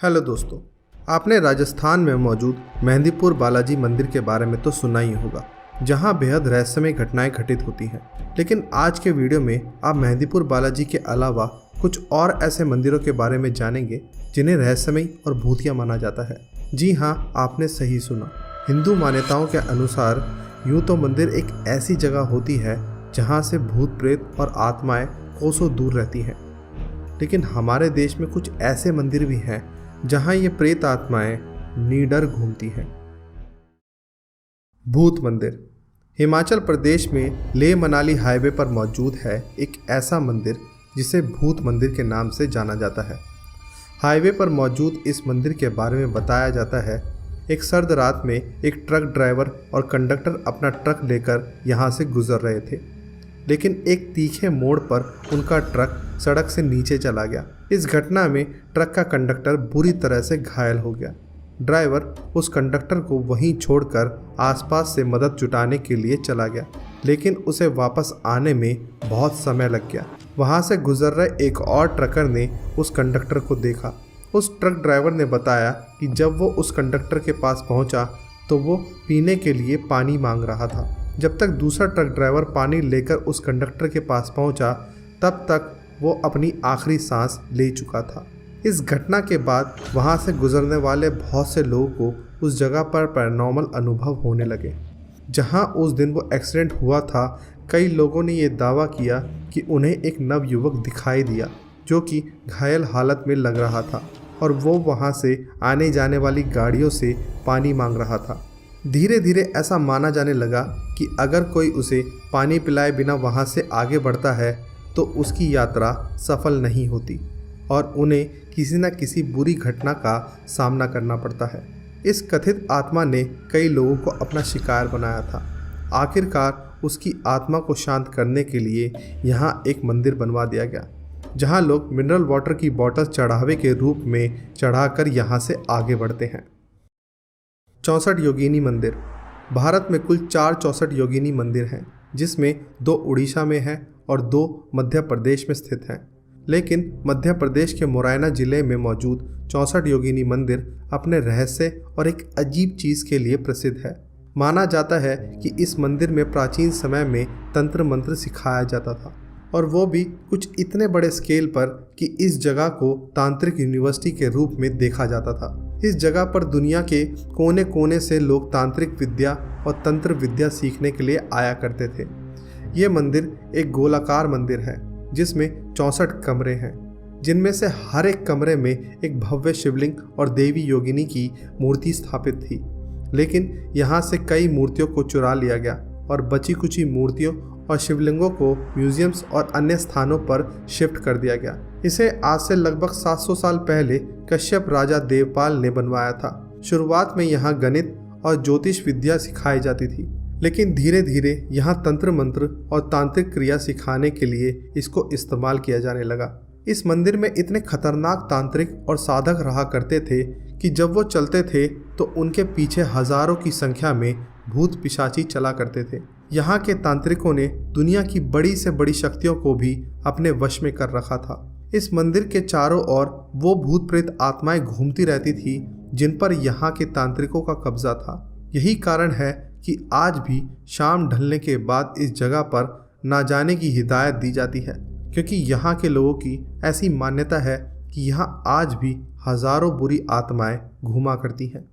Hello दोस्तों, आपने राजस्थान में मौजूद मेहंदीपुर बालाजी मंदिर के बारे में तो सुना ही होगा, जहां बेहद रहस्यमय घटनाएं घटित होती हैं। लेकिन आज के वीडियो में आप मेहंदीपुर बालाजी के अलावा कुछ और ऐसे मंदिरों के बारे में जानेंगे जिन्हें रहस्यमय और भूतिया माना जाता है। जी हाँ, आपने सही सुना। हिंदू मान्यताओं के अनुसार यूँ तो मंदिर एक ऐसी जगह होती है जहाँ से भूत प्रेत और आत्माएं कोसों दूर रहती हैं, लेकिन हमारे देश में कुछ ऐसे मंदिर भी हैं जहां ये प्रेत आत्माएं निडर घूमती हैं। भूत मंदिर हिमाचल प्रदेश में लेह मनाली हाईवे पर मौजूद है एक ऐसा मंदिर जिसे भूत मंदिर के नाम से जाना जाता है। हाईवे पर मौजूद इस मंदिर के बारे में बताया जाता है, एक सर्द रात में एक ट्रक ड्राइवर और कंडक्टर अपना ट्रक लेकर यहाँ से गुजर रहे थे, लेकिन एक तीखे मोड़ पर उनका ट्रक सड़क से नीचे चला गया। इस घटना में ट्रक का कंडक्टर बुरी तरह से घायल हो गया। ड्राइवर उस कंडक्टर को वहीं छोड़कर आसपास से मदद जुटाने के लिए चला गया, लेकिन उसे वापस आने में बहुत समय लग गया। वहां से गुजर रहे एक और ट्रकर ने उस कंडक्टर को देखा। उस ट्रक ड्राइवर ने बताया कि जब वो उस कंडक्टर के पास पहुंचा तो वो पीने के लिए पानी मांग रहा था। जब तक दूसरा ट्रक ड्राइवर पानी लेकर उस कंडक्टर के पास पहुंचा, तब तक वो अपनी आखिरी सांस ले चुका था। इस घटना के बाद वहां से गुजरने वाले बहुत से लोगों को उस जगह पर पैरानॉर्मल अनुभव होने लगे। जहां उस दिन वो एक्सीडेंट हुआ था, कई लोगों ने ये दावा किया कि उन्हें एक नवयुवक दिखाई दिया जो कि घायल हालत में लग रहा था और वो वहां से आने जाने वाली गाड़ियों से पानी मांग रहा था। धीरे धीरे ऐसा माना जाने लगा कि अगर कोई उसे पानी पिलाए बिना वहां से आगे बढ़ता है तो उसकी यात्रा सफल नहीं होती और उन्हें किसी न किसी बुरी घटना का सामना करना पड़ता है। इस कथित आत्मा ने कई लोगों को अपना शिकार बनाया था। आखिरकार उसकी आत्मा को शांत करने के लिए यहाँ एक मंदिर बनवा दिया गया, जहाँ लोग मिनरल वाटर की बोतल चढ़ावे के रूप में चढ़ाकर यहाँ से आगे बढ़ते हैं। 64 योगिनी मंदिर। भारत में कुल 64 योगिनी मंदिर हैं, जिसमें 2 उड़ीसा में हैं और 2 मध्य प्रदेश में स्थित हैं। लेकिन मध्य प्रदेश के मुरैना जिले में मौजूद 64 योगिनी मंदिर अपने रहस्य और एक अजीब चीज़ के लिए प्रसिद्ध है। माना जाता है कि इस मंदिर में प्राचीन समय में तंत्र मंत्र सिखाया जाता था, और वो भी कुछ इतने बड़े स्केल पर कि इस जगह को तांत्रिक यूनिवर्सिटी के रूप में देखा जाता था। इस जगह पर दुनिया के कोने कोने से लोग तांत्रिक विद्या और तंत्र विद्या सीखने के लिए आया करते थे। ये मंदिर एक गोलाकार मंदिर है जिसमें 64 कमरे हैं, जिनमें से हर एक कमरे में एक भव्य शिवलिंग और देवी योगिनी की मूर्ति स्थापित थी। लेकिन यहाँ से कई मूर्तियों को चुरा लिया गया और बची कुची मूर्तियों और शिवलिंगों को म्यूजियम्स और अन्य स्थानों पर शिफ्ट कर दिया गया। इसे आज से लगभग 700 साल पहले कश्यप राजा देवपाल ने बनवाया था। शुरुआत में यहाँ गणित और ज्योतिष विद्या सिखाई जाती थी, लेकिन धीरे धीरे यहाँ तंत्र मंत्र और तांत्रिक क्रिया सिखाने के लिए इसको इस्तेमाल किया जाने लगा। इस मंदिर में इतने खतरनाक तांत्रिक और साधक रहा करते थे कि जब वो चलते थे तो उनके पीछे हजारों की संख्या में भूत पिशाची चला करते थे। यहाँ के तांत्रिकों ने दुनिया की बड़ी से बड़ी शक्तियों को भी अपने वश में कर रखा था। इस मंदिर के चारों ओर वो भूत प्रेत आत्माएं घूमती रहती थी जिन पर यहाँ के तांत्रिकों का कब्जा था। यही कारण है कि आज भी शाम ढलने के बाद इस जगह पर ना जाने की हिदायत दी जाती है, क्योंकि यहाँ के लोगों की ऐसी मान्यता है कि यहाँ आज भी हजारों बुरी आत्माएं घूमा करती हैं।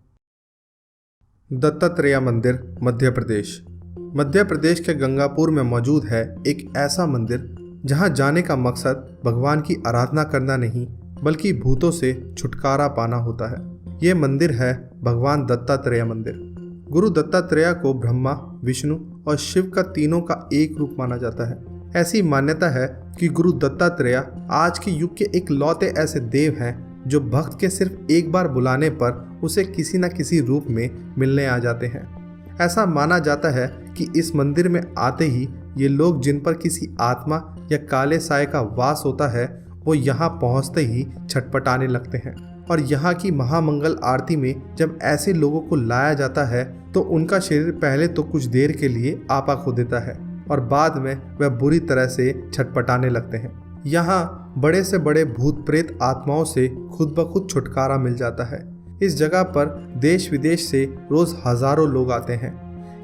दत्तात्रेय मंदिर, मध्य प्रदेश। मध्य प्रदेश के गंगापुर में मौजूद है एक ऐसा मंदिर जहाँ जाने का मकसद भगवान की आराधना करना नहीं, बल्कि भूतों से छुटकारा पाना होता है। ये मंदिर है भगवान दत्तात्रेय मंदिर। गुरु दत्तात्रेय को ब्रह्मा, विष्णु और शिव का तीनों का एक रूप माना जाता है। ऐसी मान्यता है कि गुरु दत्तात्रेय आज के युग के एक लौते ऐसे देव हैं जो भक्त के सिर्फ एक बार बुलाने पर उसे किसी न किसी रूप में मिलने आ जाते हैं। ऐसा माना जाता है कि इस मंदिर में आते ही ये लोग जिन पर किसी आत्मा या काले साए का वास होता है, वो यहाँ पहुँचते ही छटपटाने लगते हैं। और यहाँ की महामंगल आरती में जब ऐसे लोगों को लाया जाता है तो उनका शरीर पहले तो कुछ देर के लिए आपा खो देता है और बाद में वह बुरी तरह से छटपटाने लगते हैं। यहाँ बड़े से बड़े भूत प्रेत आत्माओं से खुद ब खुद छुटकारा मिल जाता है। इस जगह पर देश विदेश से रोज हजारों लोग आते हैं।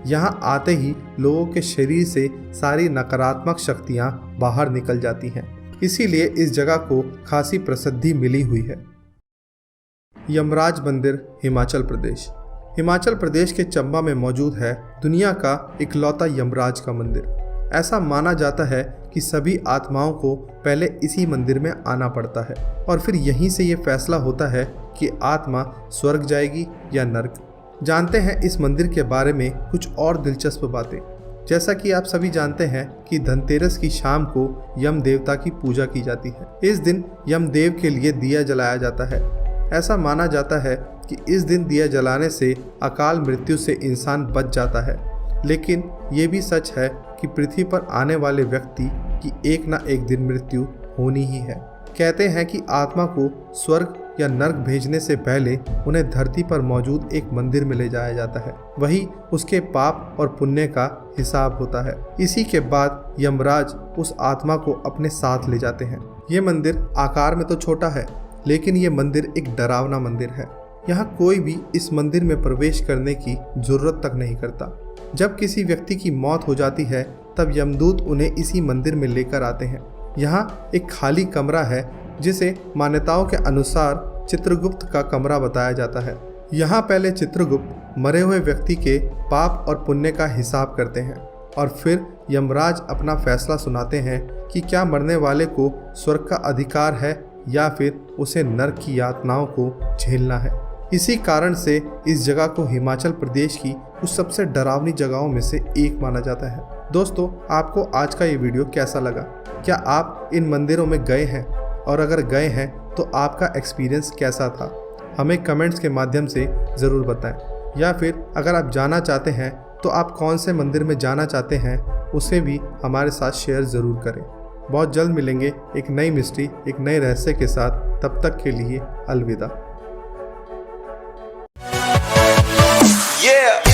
यहाँ आते ही लोगों के शरीर से सारी नकारात्मक शक्तियाँ बाहर निकल जाती हैं। इसीलिए इस जगह को खासी प्रसिद्धि मिली हुई है। यमराज मंदिर, हिमाचल प्रदेश। हिमाचल प्रदेश के चंबा में मौजूद है दुनिया का इकलौता यमराज का मंदिर। ऐसा माना जाता है कि सभी आत्माओं को पहले इसी मंदिर में आना पड़ता है और फिर यहीं से ये फैसला होता है कि आत्मा स्वर्ग जाएगी या नर्क। जानते हैं इस मंदिर के बारे में कुछ और दिलचस्प बातें। जैसा कि आप सभी जानते हैं कि धनतेरस की शाम को यम देवता की पूजा की जाती है। इस दिन यमदेव के लिए दिया जलाया जाता है। ऐसा माना जाता है कि इस दिन दिया जलाने से अकाल मृत्यु से इंसान बच जाता है। लेकिन ये भी सच है कि पृथ्वी पर आने वाले व्यक्ति की एक ना एक दिन मृत्यु होनी ही है। कहते हैं कि आत्मा को स्वर्ग या नर्क भेजने से पहले उन्हें धरती पर मौजूद एक मंदिर में ले जाया जाता है। वही उसके पाप और पुण्य का हिसाब होता है। इसी के बाद यमराज उस आत्मा को अपने साथ ले जाते हैं। ये मंदिर आकार में तो छोटा है, लेकिन ये मंदिर एक डरावना मंदिर है। यहाँ कोई भी इस मंदिर में प्रवेश करने की जरूरत तक नहीं करता। जब किसी व्यक्ति की मौत हो जाती है तब यमदूत उन्हें इसी मंदिर में लेकर आते हैं। यहाँ एक खाली कमरा है जिसे मान्यताओं के अनुसार चित्रगुप्त का कमरा बताया जाता है। यहाँ पहले चित्रगुप्त मरे हुए व्यक्ति के पाप और पुण्य का हिसाब करते हैं और फिर यमराज अपना फैसला सुनाते हैं कि क्या मरने वाले को स्वर्ग का अधिकार है या फिर उसे नर्क की यातनाओं को झेलना है। इसी कारण से इस जगह को हिमाचल प्रदेश की कुछ सबसे डरावनी जगहों में से एक माना जाता है। दोस्तों, आपको आज का ये वीडियो कैसा लगा? क्या आप इन मंदिरों में गए हैं? और अगर गए हैं तो आपका एक्सपीरियंस कैसा था? हमें कमेंट्स के माध्यम से ज़रूर बताएं। या फिर अगर आप जाना चाहते हैं तो आप कौन से मंदिर में जाना चाहते हैं उसे भी हमारे साथ शेयर ज़रूर करें। बहुत जल्द मिलेंगे एक नई मिस्ट्री, एक नए रहस्य के साथ। तब तक के लिए अलविदा। Yeah.